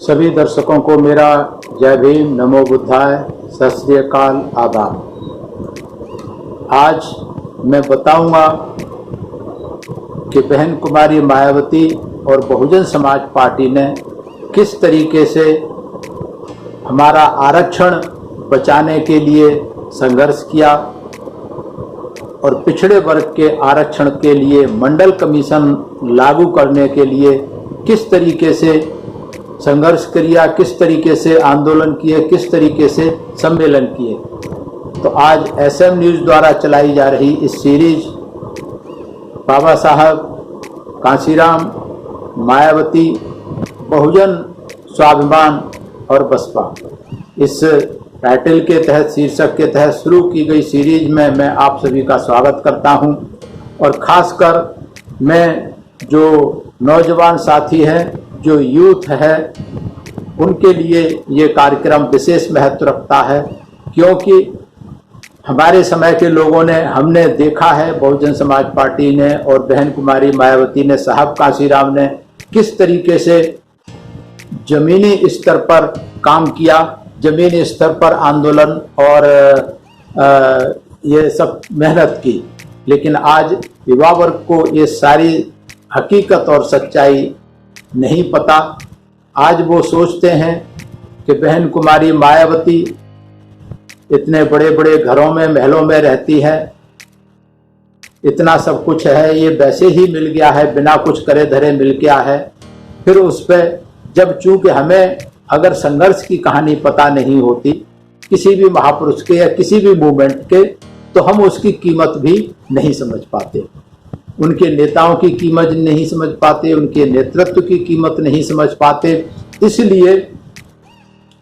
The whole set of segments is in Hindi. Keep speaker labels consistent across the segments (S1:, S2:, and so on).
S1: सभी दर्शकों को मेरा जय भीम, नमो बुद्धाय, सत श्री अकाल, आदाब। आज मैं बताऊंगा कि बहन कुमारी मायावती और बहुजन समाज पार्टी ने किस तरीके से हमारा आरक्षण बचाने के लिए संघर्ष किया और पिछड़े वर्ग के आरक्षण के लिए मंडल कमीशन लागू करने के लिए किस तरीके से संघर्ष किया, किस तरीके से आंदोलन किए, किस तरीके से सम्मेलन किए। तो आज SM न्यूज़ द्वारा चलाई जा रही इस सीरीज बाबा साहब कांशीराम, मायावती, बहुजन स्वाभिमान और बसपा, इस टाइटल के तहत, शीर्षक के तहत शुरू की गई सीरीज में मैं आप सभी का स्वागत करता हूं। और खासकर मैं जो नौजवान साथी हैं, जो यूथ है, उनके लिए ये कार्यक्रम विशेष महत्व रखता है, क्योंकि हमारे समय के लोगों ने, हमने देखा है, बहुजन समाज पार्टी ने और बहन कुमारी मायावती ने, साहब कांशीराम ने किस तरीके से जमीनी स्तर पर काम किया, जमीनी स्तर पर आंदोलन और ये सब मेहनत की। लेकिन आज युवा वर्ग को ये सारी हकीकत और सच्चाई नहीं पता। आज वो सोचते हैं कि बहन कुमारी मायावती इतने बड़े बड़े घरों में, महलों में रहती है, इतना सब कुछ है, ये वैसे ही मिल गया है, बिना कुछ करे धरे मिल गया है। फिर उस पर जब चूंकि हमें अगर संघर्ष की कहानी पता नहीं होती किसी भी महापुरुष के या किसी भी मूवमेंट के, तो हम उसकी कीमत भी नहीं समझ पाते, उनके नेताओं की कीमत नहीं समझ पाते, उनके नेतृत्व की कीमत नहीं समझ पाते। इसलिए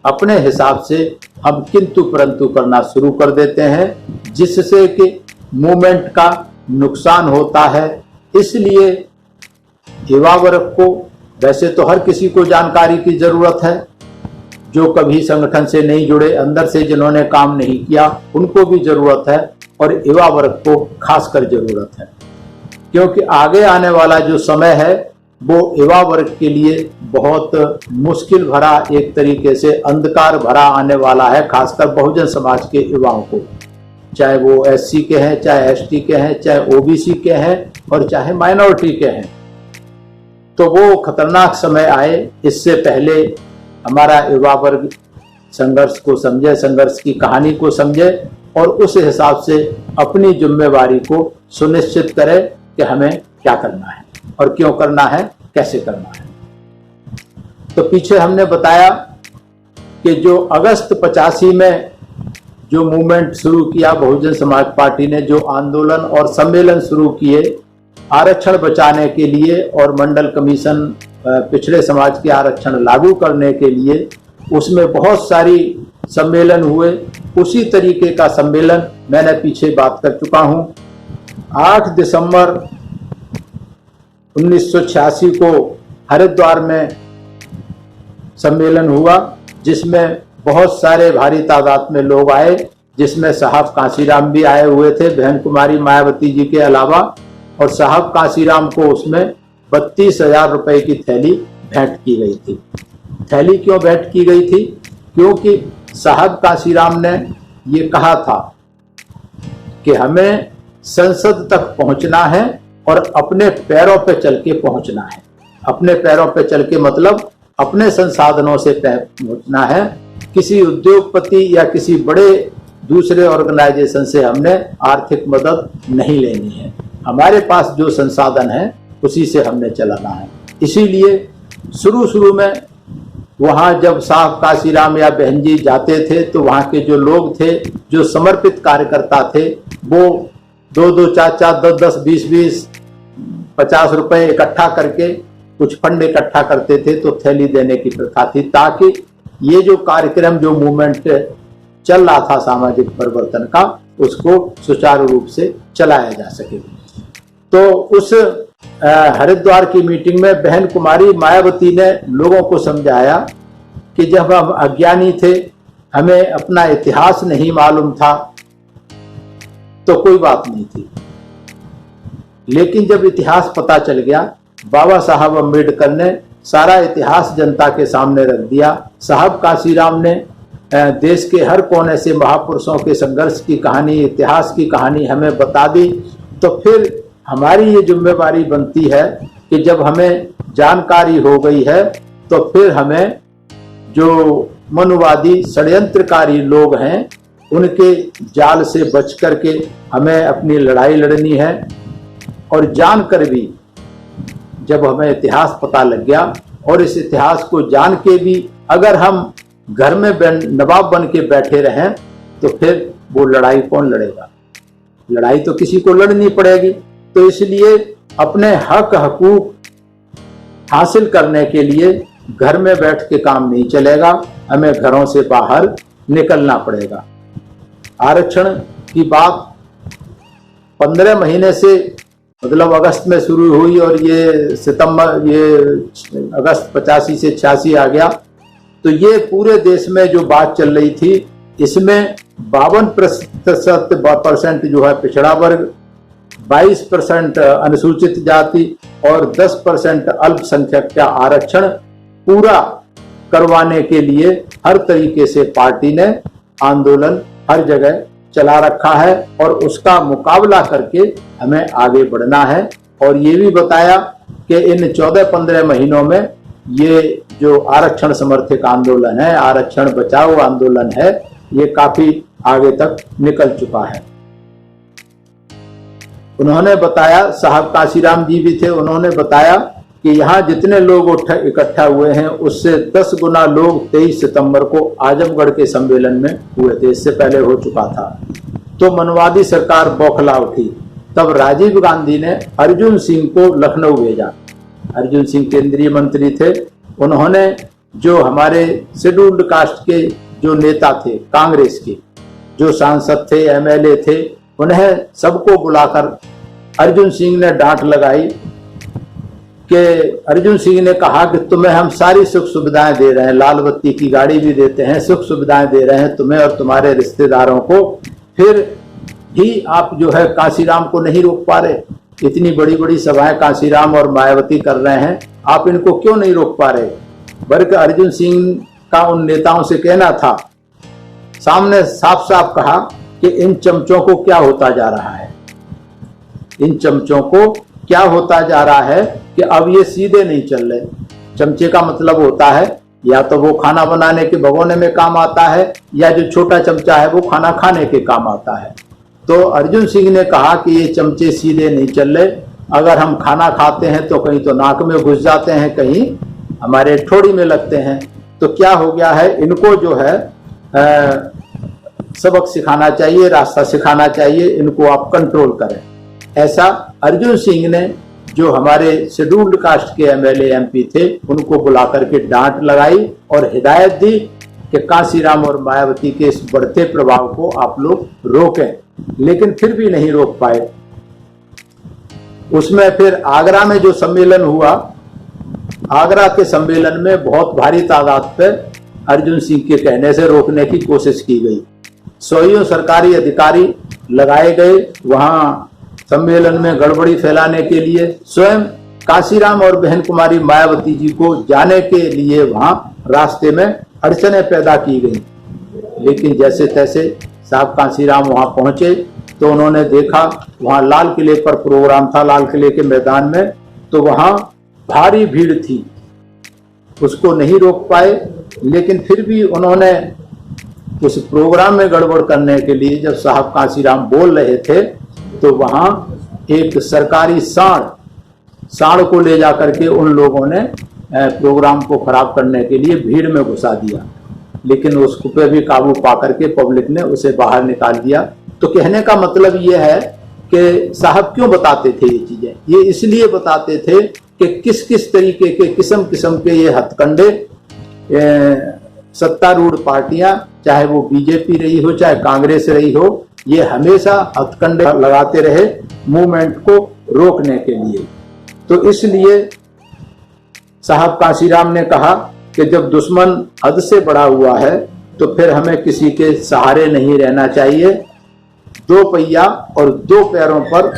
S1: अपने हिसाब से हम किंतु परंतु करना शुरू कर देते हैं, जिससे कि मूवमेंट का नुकसान होता है। इसलिए युवा वर्ग को, वैसे तो हर किसी को जानकारी की जरूरत है, जो कभी संगठन से नहीं जुड़े, अंदर से जिन्होंने काम नहीं किया, उनको भी जरूरत है, और युवा वर्ग को खासकर जरूरत है, क्योंकि आगे आने वाला जो समय है वो युवा वर्ग के लिए बहुत मुश्किल भरा, एक तरीके से अंधकार भरा आने वाला है, खासकर बहुजन समाज के युवाओं को, चाहे वो SC के हैं, चाहे ST के हैं, चाहे OBC के हैं और चाहे माइनॉरिटी के हैं। तो वो खतरनाक समय आए, इससे पहले हमारा युवा वर्ग संघर्ष को समझे, संघर्ष की कहानी को समझे और उस हिसाब से अपनी जिम्मेवारी को सुनिश्चित करे कि हमें क्या करना है और क्यों करना है, कैसे करना है। तो पीछे हमने बताया कि जो अगस्त 85 में जो मूवमेंट शुरू किया बहुजन समाज पार्टी ने, जो आंदोलन और सम्मेलन शुरू किए आरक्षण बचाने के लिए और मंडल कमीशन पिछड़े समाज के आरक्षण लागू करने के लिए, उसमें बहुत सारी सम्मेलन हुए। उसी तरीके का सम्मेलन मैंने पीछे बात कर चुका हूं। 8 दिसंबर 1986 को हरिद्वार में सम्मेलन हुआ, जिसमें बहुत सारे भारी तादाद में लोग आए, जिसमें साहब कांशीराम भी आए हुए थे, बहन कुमारी मायावती जी के अलावा। और साहब कांशीराम को उसमें 32,000 रुपए की थैली भेंट की गई थी। थैली क्यों भेंट की गई थी? क्योंकि साहब कांशीराम ने ये कहा था कि हमें संसद तक पहुंचना है और अपने पैरों पे चल के पहुंचना है। अपने पैरों पे चल के मतलब अपने संसाधनों से पहुंचना है। किसी उद्योगपति या किसी बड़े दूसरे ऑर्गेनाइजेशन से हमने आर्थिक मदद नहीं लेनी है। हमारे पास जो संसाधन है उसी से हमने चलाना है। इसीलिए शुरू में वहाँ जब साहब कांशीराम या बहन जी जाते थे, तो वहाँ के जो लोग थे, जो समर्पित कार्यकर्ता थे, वो 2-2, 4-4, 10-10, 20-20, 50 रुपए इकट्ठा करके कुछ फंड इकट्ठा करते थे, तो थैली देने की प्रथा थी, ताकि ये जो कार्यक्रम, जो मूवमेंट चल रहा था सामाजिक परिवर्तन का, उसको सुचारू रूप से चलाया जा सके। तो उस हरिद्वार की मीटिंग में बहन कुमारी मायावती ने लोगों को समझाया कि जब हम अज्ञानी थे, हमें अपना इतिहास नहीं मालूम था, तो कोई बात नहीं थी, लेकिन जब इतिहास पता चल गया, बाबा साहब अम्बेडकर ने सारा इतिहास जनता के सामने रख दिया। साहब कांशीराम ने देश के हर कोने से महापुरुषों के संघर्ष की कहानी, इतिहास की कहानी हमें बता दी। तो फिर हमारी ये जिम्मेवारी बनती है कि जब हमें जानकारी हो गई है तो फिर हमें जो मनुवादी षड्यंत्रकारी लोग हैं उनके जाल से बच करके हमें अपनी लड़ाई लड़नी है। और जानकर भी जब हमें इतिहास पता लग गया और इस इतिहास को जान के भी अगर हम घर में नवाब बन के बैठे रहें तो फिर वो लड़ाई कौन लड़ेगा? लड़ाई तो किसी को लड़नी पड़ेगी। तो इसलिए अपने हक हकूक हासिल करने के लिए घर में बैठ के काम नहीं चलेगा, हमें घरों से बाहर निकलना पड़ेगा। आरक्षण की बात 15 महीने से मतलब अगस्त में शुरू हुई और ये अगस्त 85 से 86 आ गया। तो ये पूरे देश में जो बात चल रही थी इसमें 52% जो है पिछड़ा वर्ग, 22% अनुसूचित जाति और 10% अल्पसंख्यक का आरक्षण पूरा करवाने के लिए हर तरीके से पार्टी ने आंदोलन हर जगह चला रखा है और उसका मुकाबला करके हमें आगे बढ़ना है। और ये भी बताया कि इन 14-15 महीनों में ये जो आरक्षण समर्थक आंदोलन है, आरक्षण बचाओ आंदोलन है, ये काफी आगे तक निकल चुका है। उन्होंने बताया, साहब कांशीराम जी भी थे, उन्होंने बताया कि यहाँ जितने लोग इकट्ठा हुए हैं उससे 10 गुना लोग 23 सितंबर को आजमगढ़ के सम्मेलन में हुए थे, इससे पहले हो चुका था। तो मनवादी सरकार बौखला उठी। तब राजीव गांधी ने अर्जुन सिंह को लखनऊ भेजा। अर्जुन सिंह केंद्रीय मंत्री थे। उन्होंने जो हमारे शेड्यूल्ड कास्ट के जो नेता थे, कांग्रेस के जो सांसद थे, एमएलए थे, उन्हें सबको बुलाकर अर्जुन सिंह ने डांट लगाई कि अर्जुन सिंह ने कहा कि तुम्हें हम सारी सुख सुविधाएं दे रहे हैं, लाल बत्ती की गाड़ी भी देते हैं, सुख सुविधाएं दे रहे हैं तुम्हें और तुम्हारे रिश्तेदारों को, फिर भी आप जो है कांशीराम को नहीं रोक पा रहे। इतनी बड़ी बड़ी सभाएं कांशीराम और मायावती कर रहे हैं, आप इनको क्यों नहीं रोक पा रहे? बल्कि अर्जुन सिंह का उन नेताओं से कहना था, सामने साफ साफ कहा कि इन चमचों को क्या होता जा रहा है, इन चमचों को क्या होता जा रहा है कि अब ये सीधे नहीं चल रहे। चमचे का मतलब होता है या तो वो खाना बनाने के भगोने में काम आता है या जो छोटा चमचा है वो खाना खाने के काम आता है। तो अर्जुन सिंह ने कहा कि ये चमचे सीधे नहीं चल रहे, अगर हम खाना खाते हैं तो कहीं तो नाक में घुस जाते हैं, कहीं हमारे ठोड़ी में लगते हैं। तो क्या हो गया है, इनको जो है सबक सिखाना चाहिए, रास्ता सिखाना चाहिए, इनको आप कंट्रोल करें। ऐसा अर्जुन सिंह ने जो हमारे शेड्यूल्ड कास्ट के एमएलए एमपी थे उनको बुला करके डांट लगाई और हिदायत दी कि कांशीराम और मायावती के इस बढ़ते प्रभाव को आप लोग रोकें, लेकिन फिर भी नहीं रोक पाए। उसमें फिर आगरा में जो सम्मेलन हुआ, आगरा के सम्मेलन में बहुत भारी तादाद पर अर्जुन सिंह के कहने से रोकने की कोशिश की गई। 100 सरकारी अधिकारी लगाए गए वहां सम्मेलन में गड़बड़ी फैलाने के लिए। स्वयं कांशीराम और बहन कुमारी मायावती जी को जाने के लिए वहां रास्ते में अड़चनें पैदा की गई, लेकिन जैसे तैसे साहब कांशीराम वहां पहुंचे तो उन्होंने देखा वहां लाल किले पर प्रोग्राम था, लाल किले के मैदान में, तो वहां भारी भीड़ थी, उसको नहीं रोक पाए। लेकिन फिर भी उन्होंने उस प्रोग्राम में गड़बड़ करने के लिए जब साहब कांशीराम बोल रहे थे तो वहां एक सरकारी सांड को ले जाकर के उन लोगों ने प्रोग्राम को खराब करने के लिए भीड़ में घुसा दिया, लेकिन उसको पे भी काबू पा करके पब्लिक ने उसे बाहर निकाल दिया। तो कहने का मतलब ये है कि साहब क्यों बताते थे ये चीजें? ये इसलिए बताते थे कि किस किस तरीके के किस्म किस्म के ये हथकंडे सत्तारूढ़ पार्टियां, चाहे वो बीजेपी रही हो चाहे कांग्रेस रही हो, ये हमेशा हथकंडे लगाते रहे मूवमेंट को रोकने के लिए। तो इसलिए साहब कांशीराम ने कहा कि जब दुश्मन हद से बड़ा हुआ है तो फिर हमें किसी के सहारे नहीं रहना चाहिए, 2 पहिया और 2 पैरों पर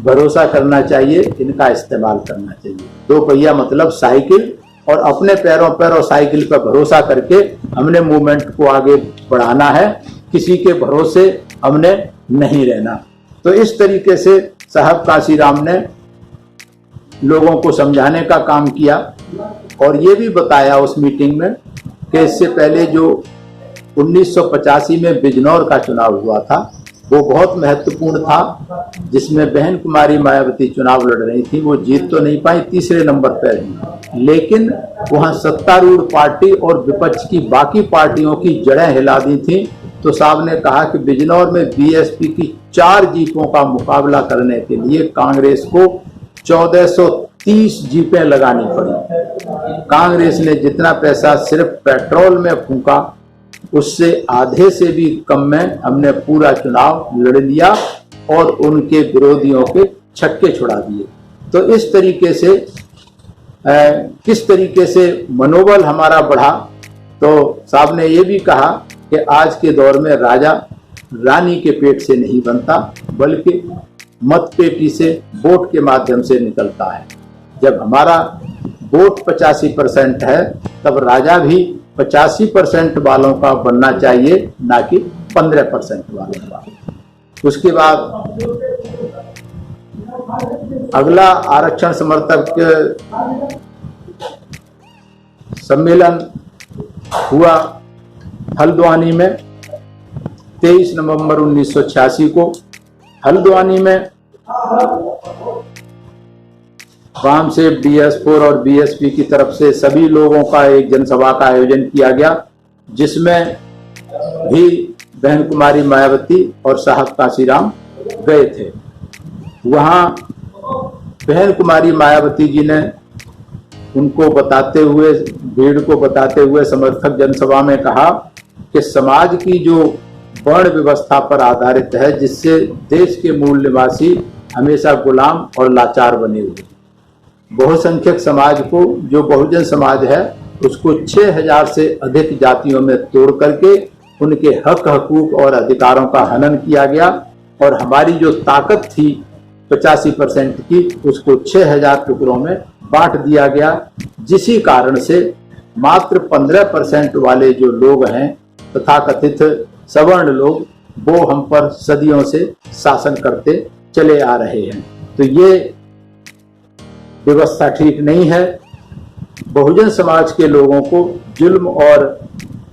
S1: भरोसा करना चाहिए, इनका इस्तेमाल करना चाहिए। 2 पहिया मतलब साइकिल और अपने पैरों पर और साइकिल पर भरोसा करके हमने मूवमेंट को आगे बढ़ाना है, किसी के भरोसे हमने नहीं रहना। तो इस तरीके से साहब काशीराम ने लोगों को समझाने का काम किया और ये भी बताया उस मीटिंग में कि इससे पहले जो 1985 में बिजनौर का चुनाव हुआ था वो बहुत महत्वपूर्ण था, जिसमें बहन कुमारी मायावती चुनाव लड़ रही थी। वो जीत तो नहीं पाई, तीसरे नंबर पर रही, लेकिन वहां सत्तारूढ़ पार्टी और विपक्ष की बाकी पार्टियों की जड़ें हिला दी थी। तो साहब ने कहा कि बिजनौर में बीएसपी की 4 जीपों का मुकाबला करने के लिए कांग्रेस को 1430 जीपें लगानी पड़ी। कांग्रेस ने जितना पैसा सिर्फ पेट्रोल में फूंका उससे आधे से भी कम में हमने पूरा चुनाव लड़ लिया और उनके विरोधियों के छक्के छुड़ा दिए। तो इस तरीके से किस तरीके से मनोबल हमारा बढ़ा। तो साहब ने ये भी कहा कि आज के दौर में राजा रानी के पेट से नहीं बनता, बल्कि मत पेटी से वोट के माध्यम से निकलता है। जब हमारा वोट 85% है तब राजा भी 85% वालों का बनना चाहिए, ना कि 15% वालों का। उसके बाद अगला आरक्षण समर्थक सम्मेलन हुआ हल्द्वानी में 23 नवंबर 1986 को। हल्द्वानी में वाम से BS4 और BSP की तरफ से सभी लोगों का एक जनसभा का आयोजन किया गया, जिसमें भी बहन कुमारी मायावती और साहब काशीराम गए थे। वहां बहन कुमारी मायावती जी ने उनको बताते हुए, भीड़ को बताते हुए समर्थक जनसभा में कहा कि समाज की जो वर्ण व्यवस्था पर आधारित है, जिससे देश के मूल निवासी हमेशा गुलाम और लाचार बने हुए, बहुसंख्यक समाज को, जो बहुजन समाज है, उसको 6000 से अधिक जातियों में तोड़ करके उनके हक हकूक और अधिकारों का हनन किया गया और हमारी जो ताकत थी 85% की, उसको 6000 टुकड़ों में बांट दिया गया। जिसी कारण से मात्र 15% वाले जो लोग हैं तथाकथित सवर्ण लोग, वो हम पर सदियों से शासन करते चले आ रहे हैं। तो ये व्यवस्था ठीक नहीं है। बहुजन समाज के लोगों को जुल्म और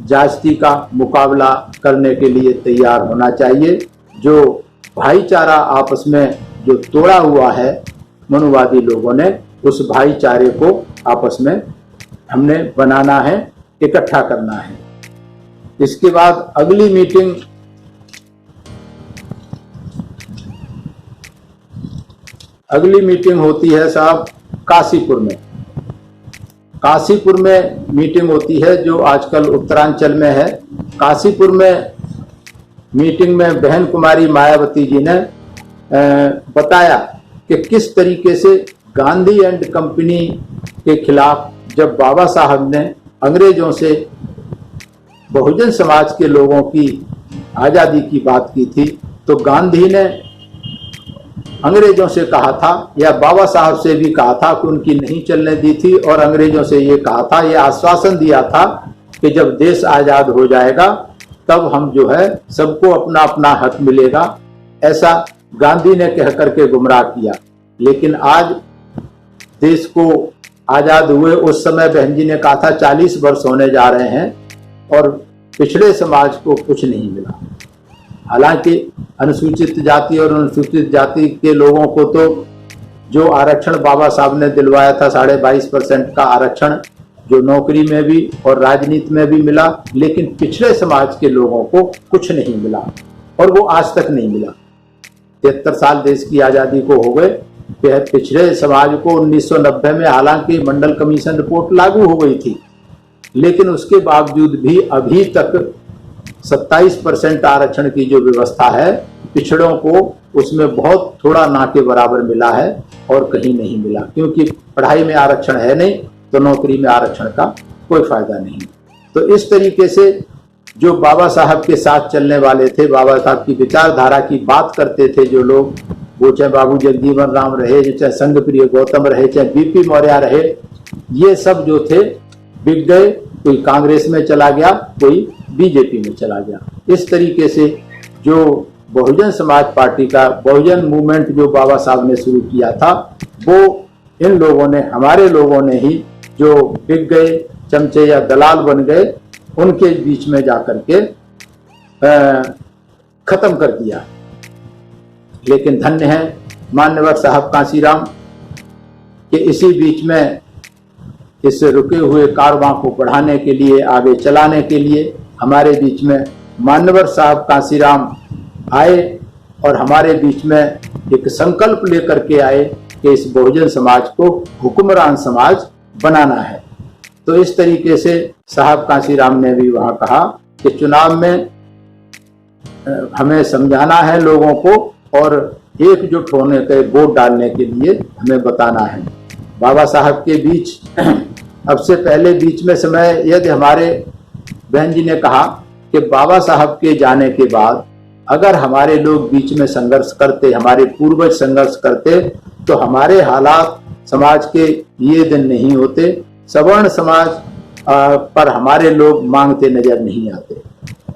S1: जाति का मुकाबला करने के लिए तैयार होना चाहिए। जो भाईचारा आपस में जो तोड़ा हुआ है मनुवादी लोगों ने, उस भाईचारे को आपस में हमने बनाना है, इकट्ठा करना है। इसके बाद अगली मीटिंग होती है साहब काशीपुर में। काशीपुर में मीटिंग होती है जो आजकल उत्तरांचल में है। काशीपुर में मीटिंग में बहन कुमारी मायावती जी ने बताया कि किस तरीके से गांधी एंड कंपनी के खिलाफ जब बाबा साहब ने अंग्रेजों से बहुजन समाज के लोगों की आज़ादी की बात की थी, तो गांधी ने अंग्रेजों से कहा था, या बाबा साहब से भी कहा था कि उनकी नहीं चलने दी थी, और अंग्रेजों से ये कहा था, ये आश्वासन दिया था कि जब देश आज़ाद हो जाएगा तब हम जो है सबको अपना अपना हक मिलेगा। ऐसा गांधी ने कह करके गुमराह किया। लेकिन आज देश को आज़ाद हुए उस समय बहन जी ने कहा था 40 वर्ष होने जा रहे हैं और पिछड़े समाज को कुछ नहीं मिला। हालांकि अनुसूचित जाति और अनुसूचित जाति के लोगों को तो जो आरक्षण बाबा साहब ने दिलवाया था 22.5% का आरक्षण, जो नौकरी में भी और राजनीति में भी मिला, लेकिन पिछड़े समाज के लोगों को कुछ नहीं मिला और वो आज तक नहीं मिला। 73 साल देश की आज़ादी को हो गए, पिछड़े समाज को 1990 में हालांकि मंडल कमीशन रिपोर्ट लागू हो गई थी, लेकिन उसके बावजूद भी अभी तक 27% आरक्षण की जो व्यवस्था है, पिछड़ों को उसमें बहुत थोड़ा ना के बराबर मिला है और कहीं नहीं मिला। क्योंकि पढ़ाई में आरक्षण है नहीं तो नौकरी में आरक्षण का कोई फायदा नहीं। तो इस तरीके से जो बाबा साहब के साथ चलने वाले थे, बाबा साहब की विचारधारा की बात करते थे जो लोग, वो चाहे बाबू जगजीवन राम रहे, चाहे संघ प्रिय गौतम रहे, चाहे BP मौर्य रहे, ये सब जो थे बिक गए, कोई कांग्रेस में चला गया, कोई बीजेपी में चला गया। इस तरीके से जो बहुजन समाज पार्टी का बहुजन मूवमेंट जो बाबा साहब ने शुरू किया था, वो इन लोगों ने, हमारे लोगों ने ही जो बिक गए, चमचे या दलाल बन गए, उनके बीच में जाकर के खत्म कर दिया। लेकिन धन्य है मान्यवर साहब कांसीराम कि इसी बीच में इस रुके हुए कारवां को बढ़ाने के लिए, आगे चलाने के लिए हमारे बीच में मान्यवर साहब कांसीराम आए और हमारे बीच में एक संकल्प लेकर के आए कि इस बहुजन समाज को हुक्मरान समाज बनाना है। तो इस तरीके से साहब कांसीराम ने भी वहां कहा कि चुनाव में हमें समझाना है लोगों को और एकजुट होने के वोट डालने के लिए हमें बताना है। बाबा साहब के बीच अब से पहले बीच में समय यदि हमारे बहन जी ने कहा कि बाबा साहब के जाने के बाद अगर हमारे लोग बीच में संघर्ष करते, हमारे पूर्वज संघर्ष करते, तो हमारे हालात समाज के ये दिन नहीं होते। सवर्ण समाज पर हमारे लोग मांगते नजर नहीं आते,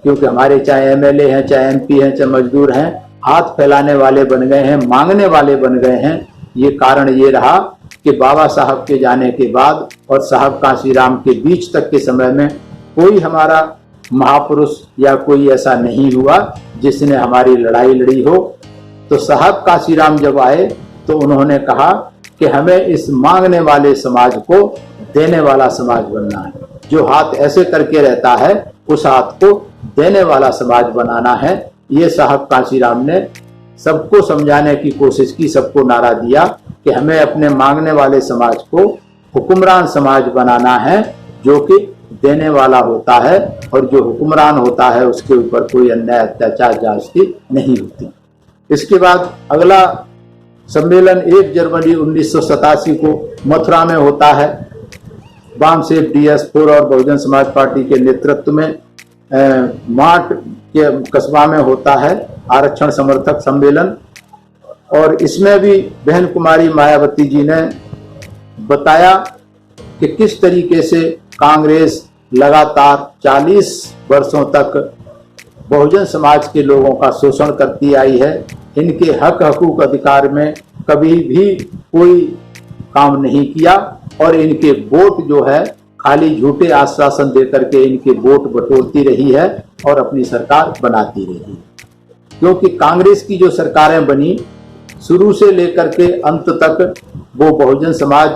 S1: क्योंकि हमारे चाहे एमएलए हैं, चाहे एमपी हैं, चाहे मजदूर हैं, हाथ फैलाने वाले बन गए हैं, मांगने वाले बन गए हैं। ये कारण ये रहा कि बाबा साहब के जाने के बाद और साहब कांसीराम के बीच तक के समय में कोई हमारा महापुरुष या कोई ऐसा नहीं हुआ जिसने हमारी लड़ाई लड़ी हो। तो साहब कांसीराम जब आए तो उन्होंने कहा कि हमें इस मांगने वाले समाज को देने वाला समाज बनना है। जो हाथ ऐसे करके रहता है उस हाथ को देने वाला समाज बनाना है। ये साहब कांसीराम ने सबको समझाने की कोशिश की, सबको नारा दिया कि हमें अपने मांगने वाले समाज को हुक्मरान समाज बनाना है, जो कि देने वाला होता है, और जो हुक्मरान होता है उसके ऊपर कोई अन्याय, अत्याचार, ज्यादती नहीं होती। इसके बाद अगला सम्मेलन 1 जनवरी 1987 को मथुरा में होता है। बामसेफ, DS4 और बहुजन समाज पार्टी के नेतृत्व में माट के कस्बा में होता है आरक्षण समर्थक सम्मेलन। और इसमें भी बहन कुमारी मायावती जी ने बताया कि किस तरीके से कांग्रेस लगातार 40 वर्षों तक बहुजन समाज के लोगों का शोषण करती आई है। इनके हक हकूक अधिकार में कभी भी कोई काम नहीं किया और इनके वोट जो है खाली झूठे आश्वासन देकर के इनके वोट बटोरती रही है और अपनी सरकार बनाती रही है। क्योंकि कांग्रेस की जो सरकारें बनी शुरू से लेकर के अंत तक वो बहुजन समाज,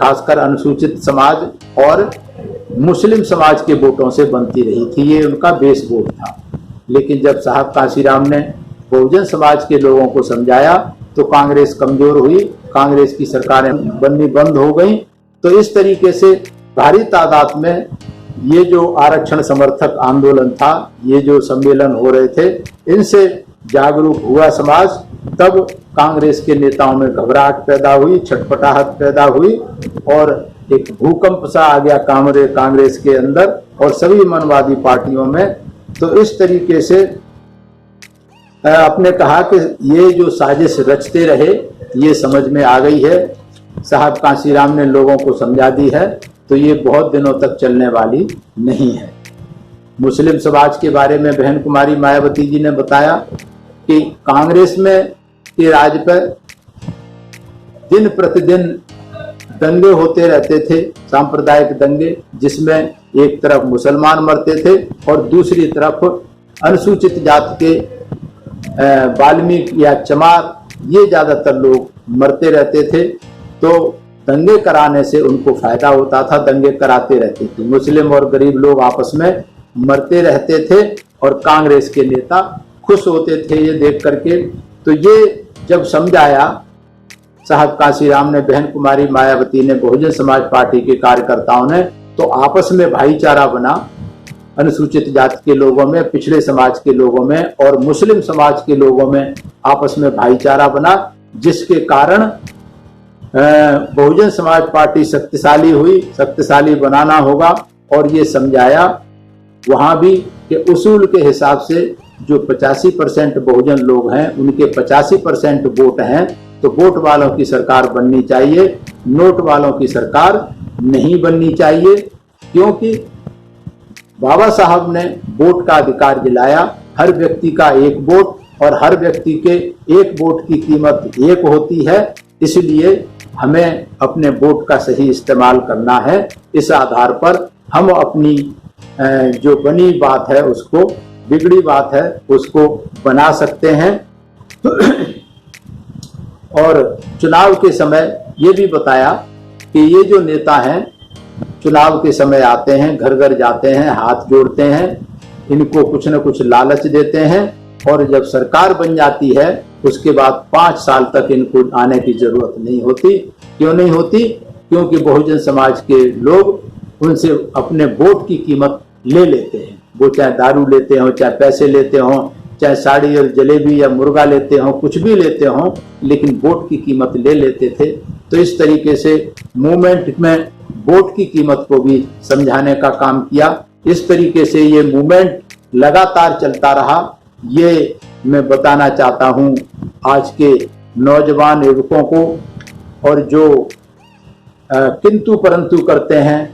S1: खासकर अनुसूचित समाज और मुस्लिम समाज के वोटों से बनती रही थी। ये उनका बेस वोट था। लेकिन जब साहब कांसीराम ने बहुजन समाज के लोगों को समझाया तो कांग्रेस कमजोर हुई, कांग्रेस की सरकारें बननी बंद हो गई। तो इस तरीके से भारी तादाद में ये जो आरक्षण समर्थक आंदोलन था, ये जो सम्मेलन हो रहे थे, इनसे जागरूक हुआ समाज। तब कांग्रेस के नेताओं में घबराहट पैदा हुई, छटपटाहट पैदा हुई और एक भूकंप सा आ गया कांग्रेस के अंदर और सभी मनवादी पार्टियों में। तो इस तरीके से आपने कहा कि ये जो साजिश रचते रहे ये समझ में आ गई है, साहब कांसीराम ने लोगों को समझा दी है, तो ये बहुत दिनों तक चलने वाली नहीं है। मुस्लिम समाज के बारे में बहन कुमारी मायावती जी ने बताया कि कांग्रेस में के राज पर दिन प्रतिदिन दंगे होते रहते थे, सांप्रदायिक दंगे, जिसमें एक तरफ मुसलमान मरते थे और दूसरी तरफ अनुसूचित जाति के वाल्मीकि या चमार, ये ज्यादातर लोग मरते रहते थे। तो दंगे कराने से उनको फायदा होता था, दंगे कराते रहते थे। मुस्लिम और गरीब लोग आपस में मरते रहते थे और कांग्रेस के नेता खुश होते थे ये देख करके। तो ये जब समझाया साहब कांसीराम ने, बहन कुमारी मायावती ने, बहुजन समाज पार्टी के कार्यकर्ताओं ने, तो आपस में भाईचारा बना। अनुसूचित जाति के लोगों में, पिछड़े समाज के लोगों में और मुस्लिम समाज के लोगों में आपस में भाईचारा बना, जिसके कारण बहुजन समाज पार्टी शक्तिशाली हुई। शक्तिशाली बनाना होगा और ये समझाया वहां भी कि उसूल के हिसाब से जो 85% बहुजन लोग हैं उनके 85% वोट हैं, तो वोट वालों की सरकार बननी चाहिए, नोट वालों की सरकार नहीं बननी चाहिए, क्योंकि बाबा साहब ने वोट का अधिकार दिलाया। हर व्यक्ति का एक वोट और हर व्यक्ति के एक वोट की कीमत एक होती है, इसलिए हमें अपने वोट का सही इस्तेमाल करना है। इस आधार पर हम अपनी जो बनी बात है उसको, बिगड़ी बात है उसको बना सकते हैं। और चुनाव के समय ये भी बताया कि ये जो नेता हैं चुनाव के समय आते हैं, घर घर जाते हैं, हाथ जोड़ते हैं, इनको कुछ न कुछ लालच देते हैं और जब सरकार बन जाती है उसके बाद 5 साल तक इनको आने की जरूरत नहीं होती। क्यों नहीं होती? क्योंकि बहुजन समाज के लोग उनसे अपने वोट की कीमत ले लेते हैं। वो चाहे दारू लेते हो, चाहे पैसे लेते हो, चाहे साड़ी और जलेबी या मुर्गा लेते हो, कुछ भी लेते हो, लेकिन वोट की कीमत ले लेते थे। तो इस तरीके से मूवमेंट में वोट की कीमत को भी समझाने का काम किया। इस तरीके से ये मूवमेंट लगातार चलता रहा। ये मैं बताना चाहता हूं आज के नौजवान युवकों को, और जो किंतु परंतु करते हैं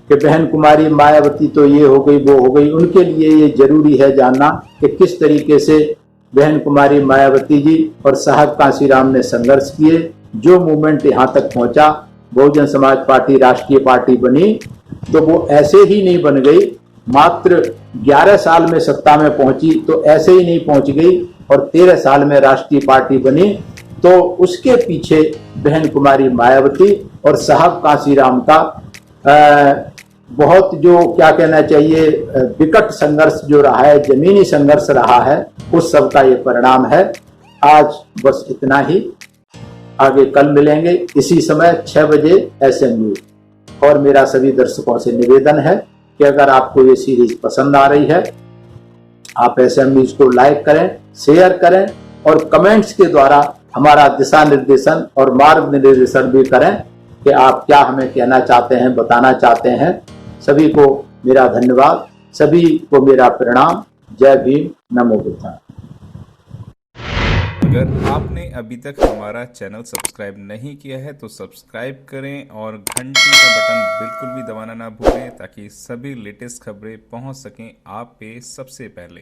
S1: कि बहन कुमारी मायावती तो ये हो गई वो हो गई, उनके लिए ये जरूरी है जानना कि किस तरीके से बहन कुमारी मायावती जी और साहब कांशीराम ने संघर्ष किए। जो मूवमेंट यहाँ तक पहुंचा, बहुजन समाज पार्टी राष्ट्रीय पार्टी बनी, तो वो ऐसे ही नहीं बन गई। मात्र 11 साल में सत्ता में पहुंची तो ऐसे ही नहीं पहुंच गई, और 13 साल में राष्ट्रीय पार्टी बनी। तो उसके पीछे बहन कुमारी मायावती और साहब कांशीराम का बहुत जो क्या कहना चाहिए विकट संघर्ष जो रहा है, जमीनी संघर्ष रहा है, उस सब का ये परिणाम है। आज बस इतना ही, आगे कल मिलेंगे इसी समय 6 बजे SM न्यूज। और मेरा सभी दर्शकों से निवेदन है कि अगर आपको ये सीरीज पसंद आ रही है, आप SM न्यूज को लाइक करें, शेयर करें और कमेंट्स के द्वारा हमारा दिशा निर्देशन और मार्ग निर्देशन भी करें कि आप क्या हमें कहना चाहते हैं, बताना चाहते हैं। सभी को मेरा धन्यवाद, सभी को मेरा प्रणाम। जय भीम, नमो बुद्धाय।
S2: अगर आपने अभी तक हमारा चैनल सब्सक्राइब नहीं किया है तो सब्सक्राइब करें और घंटी का बटन बिल्कुल भी दबाना ना भूलें, ताकि सभी लेटेस्ट खबरें पहुंच सकें आप पे सबसे पहले।